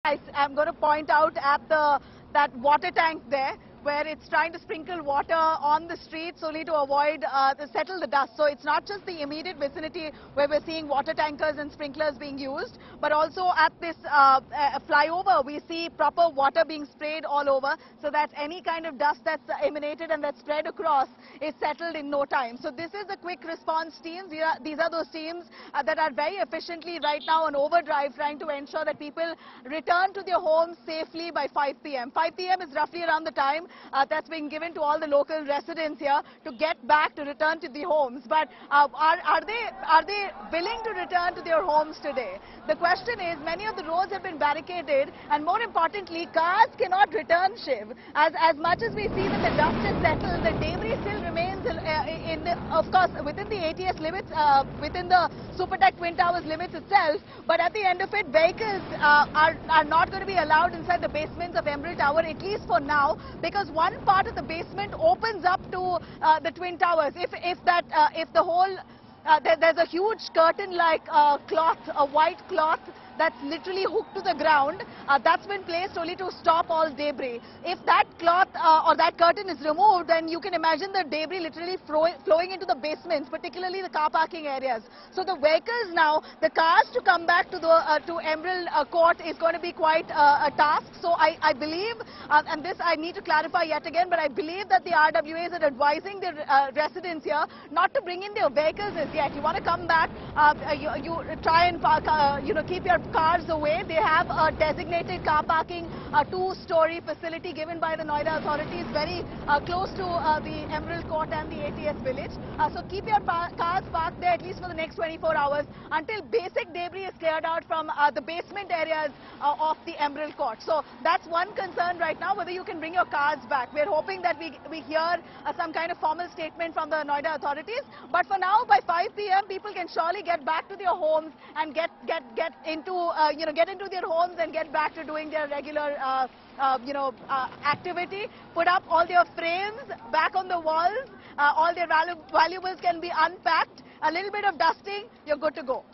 I'm going to point out at that water tank there, where it's trying to sprinkle water on the streets only to avoid settle the dust. So it's not just the immediate vicinity where we're seeing water tankers and sprinklers being used, but also at this flyover we see proper water being sprayed all over, so that any kind of dust that's emanated and that's spread across is settled in no time. So this is the quick response teams. These are those teams that are very efficiently right now on overdrive, trying to ensure that people return to their homes safely by 5 p.m. 5 p.m. is roughly around the time that's been given to all the local residents here to get back, to return to the homes. But are they willing to return to their homes today? The question is, many of the roads have been barricaded, and more importantly, cars cannot return, Shiv. As much as we see that the dust is settled, the debris still remains of course, within the ATS limits, within the Supertech Twin Towers limits itself. But at the end of it, vehicles are not going to be allowed inside the basements of Emerald Tower, at least for now, because one part of the basement opens up to the Twin Towers. If the whole there's a huge curtain-like cloth, a white cloth that's literally hooked to the ground. That's been placed only to stop all debris. If that cloth or that curtain is removed, then you can imagine the debris literally flowing into the basements, particularly the car parking areas. So the vehicles now, the cars to come back to the to Emerald Court is going to be quite a task. So I believe, and this I need to clarify yet again, but I believe that the RWAs are advising the residents here not to bring in their vehicles as yet. You want to come back, you try and park, keep your cars away. They have a designated car parking, two-story facility given by the Noida authorities very close to the Emerald Court and the ATS village. So keep your cars parked there at least for the next 24 hours until basic debris is cleared out from the basement areas of the Emerald Court. So that's one concern right now, whether you can bring your cars back. We're hoping that we hear some kind of formal statement from the Noida authorities. But for now, by 5 p.m., people can surely get back to their homes and get into their homes and get back to doing their regular activity. Put up all their frames back on the walls. All their valuables can be unpacked. A little bit of dusting, you're good to go.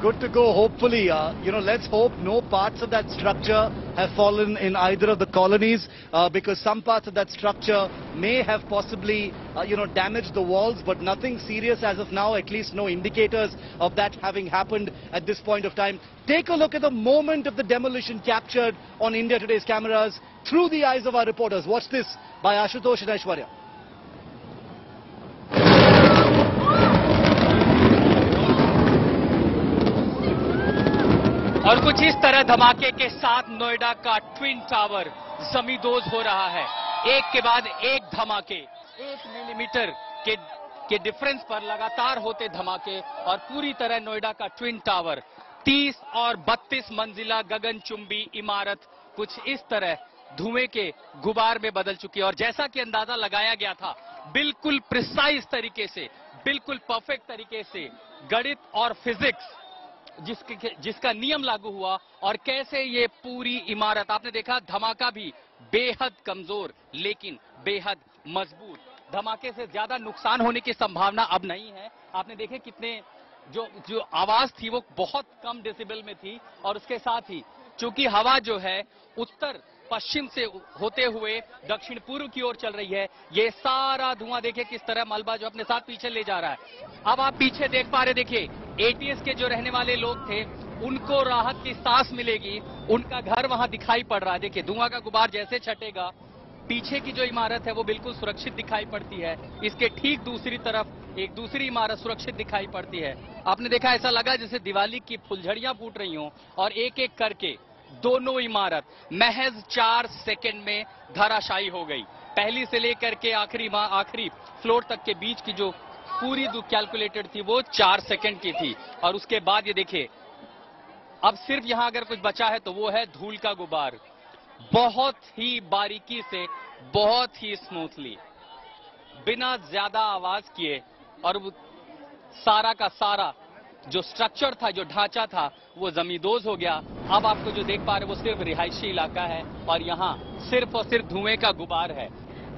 Good to go, hopefully. Let's hope no parts of that structure have fallen in either of the colonies, because some parts of that structure may have possibly, damaged the walls, but nothing serious as of now, at least no indicators of that having happened at this point of time. Take a look at the moment of the demolition captured on India Today's cameras through the eyes of our reporters. Watch this by Ashutosh and Aishwarya. और कुछ इस तरह धमाके के साथ नोएडा का twin tower जमींदोज हो रहा है। एक के बाद एक धमाके, 1 मिलीमीटर के डिफरेंस पर लगातार होते धमाके, और पूरी तरह नोएडा का ट्विन टावर 30 और 32 मंजिला गगनचुंबी इमारत कुछ इस तरह धुएं के गुबार में बदल चुकी है। और जैसा कि अंदाजा लगाया गया था, बिल्कुल प्रिसाइज तरीके से, बिल्कुल परफेक्ट तरीके से गणित और फिजिक्स जिसका नियम लागू हुआ, और कैसे ये पूरी इमारत, आपने देखा धमाका भी बेहद कमजोर लेकिन बेहद मजबूत। धमाके से ज्यादा नुकसान होने की संभावना अब नहीं है। आपने देखे कितने जो आवाज थी वो बहुत कम डेसिबल में थी, और उसके साथ ही चूंकि हवा जो है उत्तर पश्चिम से होते हुए दक्षिण पूर्व की ओर चल रही है, ये सारा धुआं देखिए किस तरह मलबा जो अपने साथ पीछे ले जा रहा है। अब आप पीछे देख पा रहे, देखिए एटीएस के जो रहने वाले लोग थे उनको राहत की सांस मिलेगी, उनका घर वहां दिखाई पड़ रहा है। देखिए धुआं का गुबार जैसे छटेगा, पीछे की जो इमारत है वो बिल्कुल सुरक्षित दिखाई पड़ती है। इसके ठीक दूसरी तरफ एक दूसरी इमारत सुरक्षित दिखाई पड़ती है। आपने देखा ऐसा लगा जैसे दिवाली की फुलझड़ियां फूट रही हों, और एक एक करके दोनों इमारत महज 4 सेकंड में धराशायी हो गई। पहली से लेकर के आखिरी फ्लोर तक के बीच की जो पूरी कैलकुलेटेड थी वो 4 सेकंड की थी। और उसके बाद ये देखिए, अब सिर्फ यहां अगर कुछ बचा है तो वो है धूल का गुबार। बहुत ही बारीकी से, बहुत ही स्मूथली, बिना ज्यादा आवाज किए, और सारा का सारा जो स्ट्रक्चर था, जो ढांचा था, वो जमींदोज हो गया। अब आपको जो देख पा रहे वो सिर्फ रिहायशी इलाका है, और यहाँ सिर्फ और सिर्फ धुएं का गुबार है।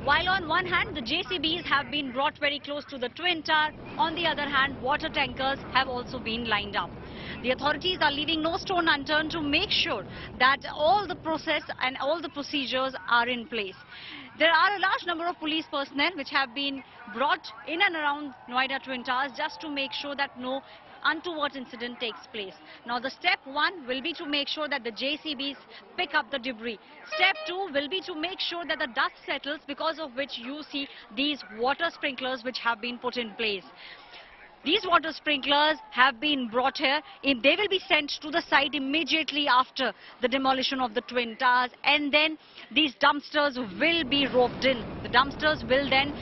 While on one hand, the JCBs have been brought very close to the Twin Tower, on the other hand, water tankers have also been lined up. The authorities are leaving no stone unturned to make sure that all the process and all the procedures are in place. There are a large number of police personnel which have been brought in and around Noida Twin Towers just to make sure that no untoward incident takes place. Now the step one will be to make sure that the JCBs pick up the debris. Step two will be to make sure that the dust settles, because of which you see these water sprinklers which have been put in place. These water sprinklers have been brought here. They will be sent to the site immediately after the demolition of the Twin Towers, and then these dumpsters will be roped in. The dumpsters will then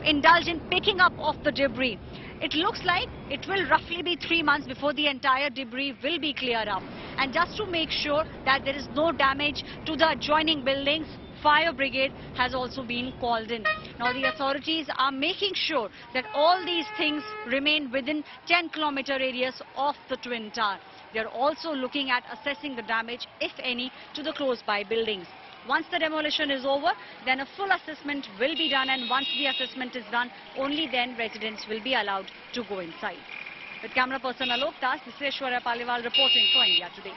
indulge in picking up of the debris. It looks like it will roughly be 3 months before the entire debris will be cleared up. And just to make sure that there is no damage to the adjoining buildings, fire brigade has also been called in. Now the authorities are making sure that all these things remain within 10-kilometer radius of the Twin Tower. They are also looking at assessing the damage, if any, to the close-by buildings. Once the demolition is over, then a full assessment will be done, and once the assessment is done, only then residents will be allowed to go inside. With camera person Alok Das, this is Aishwarya Paliwal reporting for India Today.